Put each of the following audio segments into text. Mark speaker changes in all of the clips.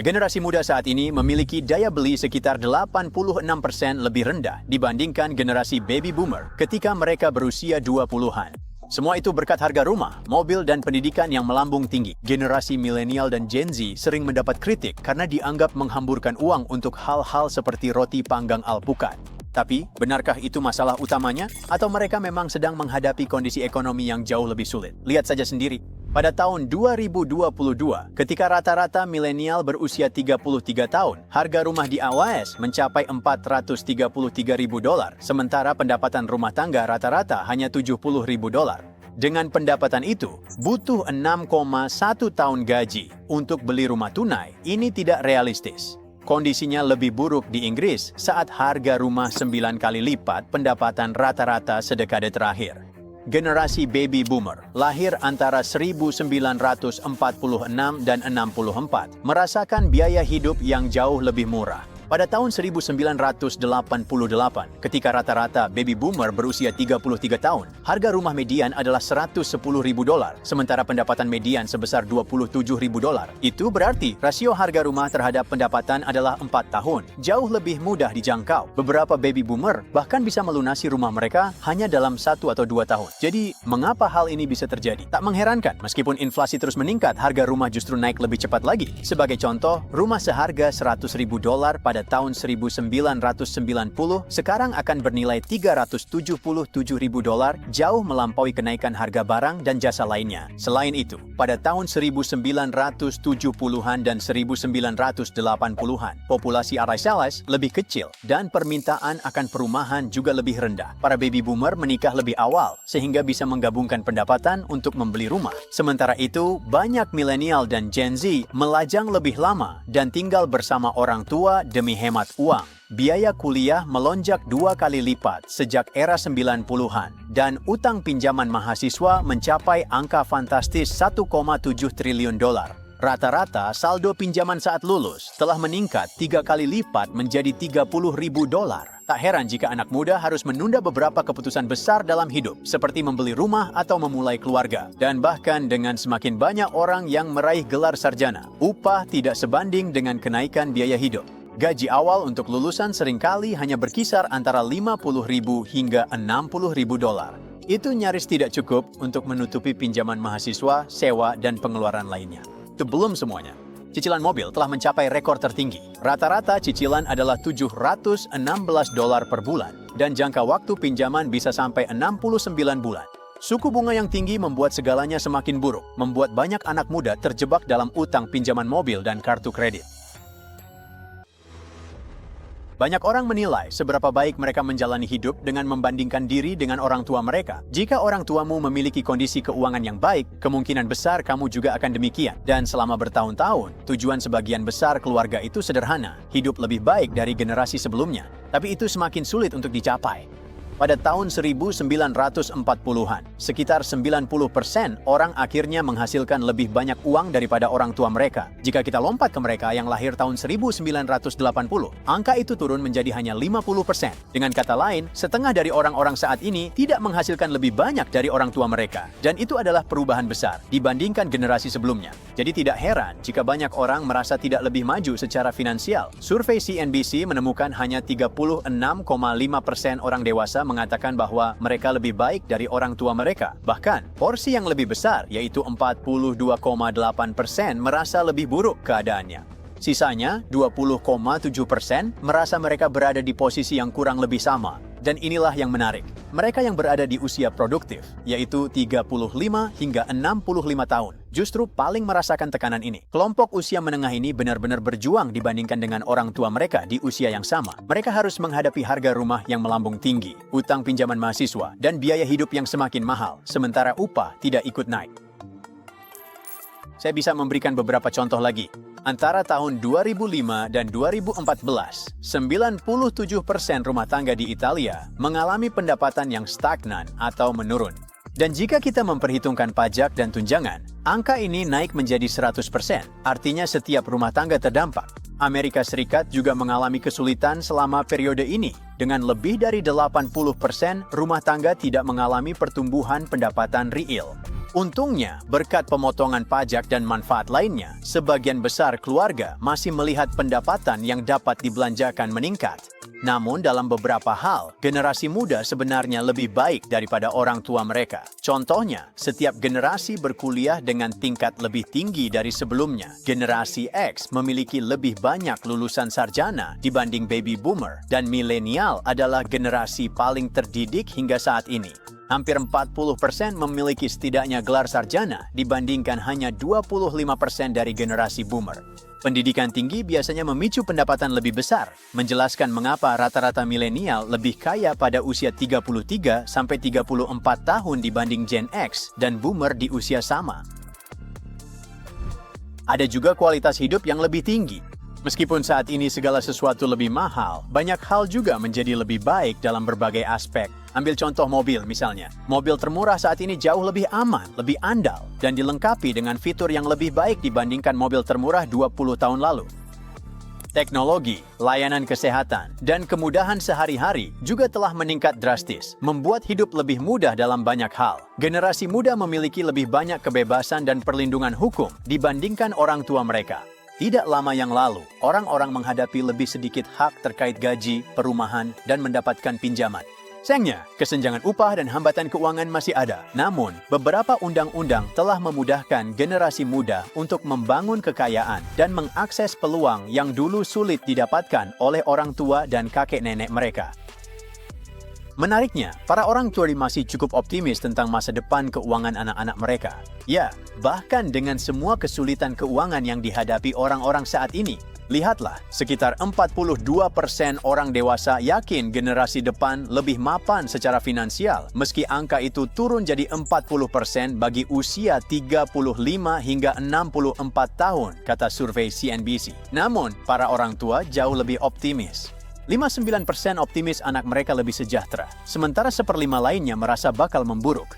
Speaker 1: Generasi muda saat ini memiliki daya beli sekitar 86% lebih rendah dibandingkan generasi baby boomer ketika mereka berusia 20-an. Semua itu berkat harga rumah, mobil, dan pendidikan yang melambung tinggi. Generasi milenial dan Gen Z sering mendapat kritik karena dianggap menghamburkan uang untuk hal-hal seperti roti panggang alpukat. Tapi, benarkah itu masalah utamanya? Atau mereka memang sedang menghadapi kondisi ekonomi yang jauh lebih sulit? Lihat saja sendiri. Pada tahun 2022, ketika rata-rata milenial berusia 33 tahun, harga rumah di AWS mencapai $433.000, sementara pendapatan rumah tangga rata-rata hanya $70.000. Dengan pendapatan itu, butuh 6,1 tahun gaji untuk beli rumah tunai. Ini tidak realistis. Kondisinya lebih buruk di Inggris saat harga rumah 9 kali lipat pendapatan rata-rata sedekade terakhir. Generasi baby boomer, lahir antara 1946 dan 64, merasakan biaya hidup yang jauh lebih murah. Pada tahun 1988, ketika rata-rata baby boomer berusia 33 tahun, harga rumah median adalah $110.000, sementara pendapatan median sebesar $27.000. Itu berarti rasio harga rumah terhadap pendapatan adalah 4 tahun, jauh lebih mudah dijangkau. Beberapa baby boomer bahkan bisa melunasi rumah mereka hanya dalam 1 atau 2 tahun. Jadi, mengapa hal ini bisa terjadi? Tak mengherankan, meskipun inflasi terus meningkat, harga rumah justru naik lebih cepat lagi. Sebagai contoh, rumah seharga $100.000 pada tahun 1990 sekarang akan bernilai $377.000, jauh melampaui kenaikan harga barang dan jasa lainnya. Selain itu, pada tahun 1970-an dan 1980-an, populasi Arisalas lebih kecil dan permintaan akan perumahan juga lebih rendah. Para baby boomer menikah lebih awal sehingga bisa menggabungkan pendapatan untuk membeli rumah. Sementara itu, banyak milenial dan Gen Z melajang lebih lama dan tinggal bersama orang tua demi hemat uang. Biaya kuliah melonjak 2 kali lipat sejak era 90-an dan utang pinjaman mahasiswa mencapai angka fantastis $1,7 triliun. Rata-rata saldo pinjaman saat lulus telah meningkat 3 kali lipat menjadi $30.000. Tak heran jika anak muda harus menunda beberapa keputusan besar dalam hidup, seperti membeli rumah atau memulai keluarga. Dan bahkan dengan semakin banyak orang yang meraih gelar sarjana, upah tidak sebanding dengan kenaikan biaya hidup. Gaji awal untuk lulusan seringkali hanya berkisar antara $50.000 hingga $60.000. Itu nyaris tidak cukup untuk menutupi pinjaman mahasiswa, sewa, dan pengeluaran lainnya. Itu belum semuanya. Cicilan mobil telah mencapai rekor tertinggi. Rata-rata cicilan adalah $716 per bulan, dan jangka waktu pinjaman bisa sampai 69 bulan. Suku bunga yang tinggi membuat segalanya semakin buruk, membuat banyak anak muda terjebak dalam utang pinjaman mobil dan kartu kredit. Banyak orang menilai seberapa baik mereka menjalani hidup dengan membandingkan diri dengan orang tua mereka. Jika orang tuamu memiliki kondisi keuangan yang baik, kemungkinan besar kamu juga akan demikian. Dan selama bertahun-tahun, tujuan sebagian besar keluarga itu sederhana, hidup lebih baik dari generasi sebelumnya. Tapi itu semakin sulit untuk dicapai. Pada tahun 1940-an, sekitar 90% orang akhirnya menghasilkan lebih banyak uang daripada orang tua mereka. Jika kita lompat ke mereka yang lahir tahun 1980, angka itu turun menjadi hanya 50%. Dengan kata lain, setengah dari orang-orang saat ini tidak menghasilkan lebih banyak dari orang tua mereka. Dan itu adalah perubahan besar dibandingkan generasi sebelumnya. Jadi tidak heran jika banyak orang merasa tidak lebih maju secara finansial. Survei CNBC menemukan hanya 36,5% orang dewasa mengatakan bahwa mereka lebih baik dari orang tua mereka. Bahkan, porsi yang lebih besar, yaitu 42,8%, merasa lebih buruk keadaannya. Sisanya, 20,7%, merasa mereka berada di posisi yang kurang lebih sama. Dan inilah yang menarik. Mereka yang berada di usia produktif, yaitu 35 hingga 65 tahun, justru paling merasakan tekanan ini. Kelompok usia menengah ini benar-benar berjuang dibandingkan dengan orang tua mereka di usia yang sama. Mereka harus menghadapi harga rumah yang melambung tinggi, utang pinjaman mahasiswa, dan biaya hidup yang semakin mahal, sementara upah tidak ikut naik. Saya bisa memberikan beberapa contoh lagi. Antara tahun 2005 dan 2014, 97% rumah tangga di Italia mengalami pendapatan yang stagnan atau menurun. Dan jika kita memperhitungkan pajak dan tunjangan, angka ini naik menjadi 100%, artinya setiap rumah tangga terdampak. Amerika Serikat juga mengalami kesulitan selama periode ini. Dengan lebih dari 80% rumah tangga tidak mengalami pertumbuhan pendapatan real. Untungnya, berkat pemotongan pajak dan manfaat lainnya, sebagian besar keluarga masih melihat pendapatan yang dapat dibelanjakan meningkat. Namun dalam beberapa hal, generasi muda sebenarnya lebih baik daripada orang tua mereka. Contohnya, setiap generasi berkuliah dengan tingkat lebih tinggi dari sebelumnya. Generasi X memiliki lebih banyak lulusan sarjana dibanding baby boomer, dan milenial adalah generasi paling terdidik hingga saat ini. Hampir 40% memiliki setidaknya gelar sarjana dibandingkan hanya 25% dari generasi boomer. Pendidikan tinggi biasanya memicu pendapatan lebih besar, menjelaskan mengapa rata-rata milenial lebih kaya pada usia 33 sampai 34 tahun dibanding Gen X dan boomer di usia sama. Ada juga kualitas hidup yang lebih tinggi. Meskipun saat ini segala sesuatu lebih mahal, banyak hal juga menjadi lebih baik dalam berbagai aspek. Ambil contoh mobil misalnya. Mobil termurah saat ini jauh lebih aman, lebih andal, dan dilengkapi dengan fitur yang lebih baik dibandingkan mobil termurah 20 tahun lalu. Teknologi, layanan kesehatan, dan kemudahan sehari-hari juga telah meningkat drastis, membuat hidup lebih mudah dalam banyak hal. Generasi muda memiliki lebih banyak kebebasan dan perlindungan hukum dibandingkan orang tua mereka. Tidak lama yang lalu, orang-orang menghadapi lebih sedikit hak terkait gaji, perumahan, dan mendapatkan pinjaman. Sayangnya, kesenjangan upah dan hambatan keuangan masih ada. Namun, beberapa undang-undang telah memudahkan generasi muda untuk membangun kekayaan dan mengakses peluang yang dulu sulit didapatkan oleh orang tua dan kakek nenek mereka. Menariknya, para orang tua masih cukup optimis tentang masa depan keuangan anak-anak mereka. Ya, bahkan dengan semua kesulitan keuangan yang dihadapi orang-orang saat ini. Lihatlah, sekitar 42% orang dewasa yakin generasi depan lebih mapan secara finansial, meski angka itu turun jadi 40% bagi usia 35 hingga 64 tahun, kata survei CNBC. Namun, para orang tua jauh lebih optimis. 59% optimis anak mereka lebih sejahtera, sementara 1/5 lainnya merasa bakal memburuk.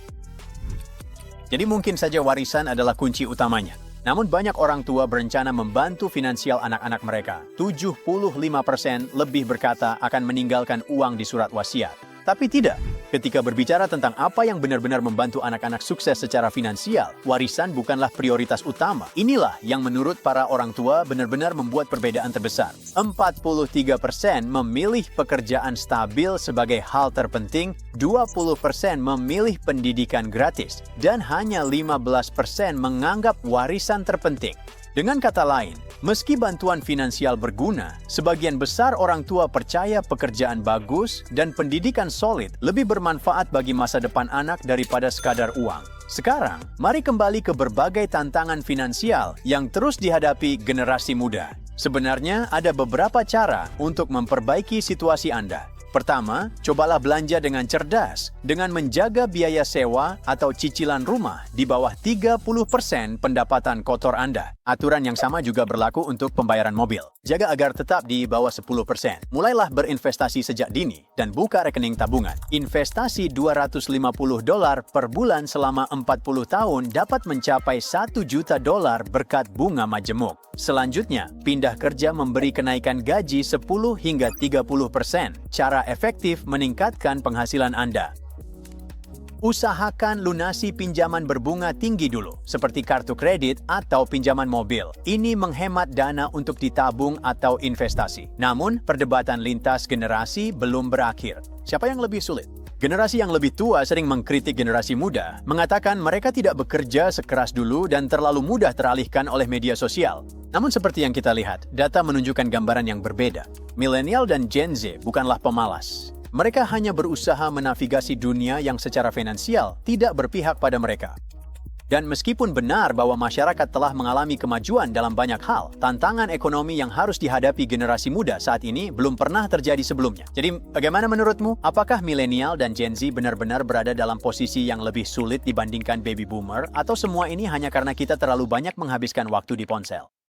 Speaker 1: Jadi mungkin saja warisan adalah kunci utamanya. Namun banyak orang tua berencana membantu finansial anak-anak mereka. 75% lebih berkata akan meninggalkan uang di surat wasiat. Tapi tidak. Ketika berbicara tentang apa yang benar-benar membantu anak-anak sukses secara finansial, warisan bukanlah prioritas utama. Inilah yang menurut para orang tua benar-benar membuat perbedaan terbesar. 43% memilih pekerjaan stabil sebagai hal terpenting, 20% memilih pendidikan gratis, dan hanya 15% menganggap warisan terpenting. Dengan kata lain, meski bantuan finansial berguna, sebagian besar orang tua percaya pekerjaan bagus dan pendidikan solid lebih bermanfaat bagi masa depan anak daripada sekadar uang. Sekarang, mari kembali ke berbagai tantangan finansial yang terus dihadapi generasi muda. Sebenarnya ada beberapa cara untuk memperbaiki situasi Anda. Pertama, cobalah belanja dengan cerdas, dengan menjaga biaya sewa atau cicilan rumah di bawah 30% pendapatan kotor Anda. Aturan yang sama juga berlaku untuk pembayaran mobil. Jaga agar tetap di bawah 10%. Mulailah berinvestasi sejak dini dan buka rekening tabungan. Investasi $250 per bulan selama 40 tahun dapat mencapai $1 juta berkat bunga majemuk. Selanjutnya, pindah kerja memberi kenaikan gaji 10 hingga 30%. Cara efektif meningkatkan penghasilan Anda. Usahakan lunasi pinjaman berbunga tinggi dulu, seperti kartu kredit atau pinjaman mobil. Ini menghemat dana untuk ditabung atau investasi. Namun, perdebatan lintas generasi belum berakhir. Siapa yang lebih sulit? Generasi yang lebih tua sering mengkritik generasi muda, mengatakan mereka tidak bekerja sekeras dulu dan terlalu mudah teralihkan oleh media sosial. Namun seperti yang kita lihat, data menunjukkan gambaran yang berbeda. Milenial dan Gen Z bukanlah pemalas. Mereka hanya berusaha menavigasi dunia yang secara finansial tidak berpihak pada mereka. Dan meskipun benar bahwa masyarakat telah mengalami kemajuan dalam banyak hal, tantangan ekonomi yang harus dihadapi generasi muda saat ini belum pernah terjadi sebelumnya. Jadi, bagaimana menurutmu? Apakah milenial dan Gen Z benar-benar berada dalam posisi yang lebih sulit dibandingkan baby boomer? Atau semua ini hanya karena kita terlalu banyak menghabiskan waktu di ponsel?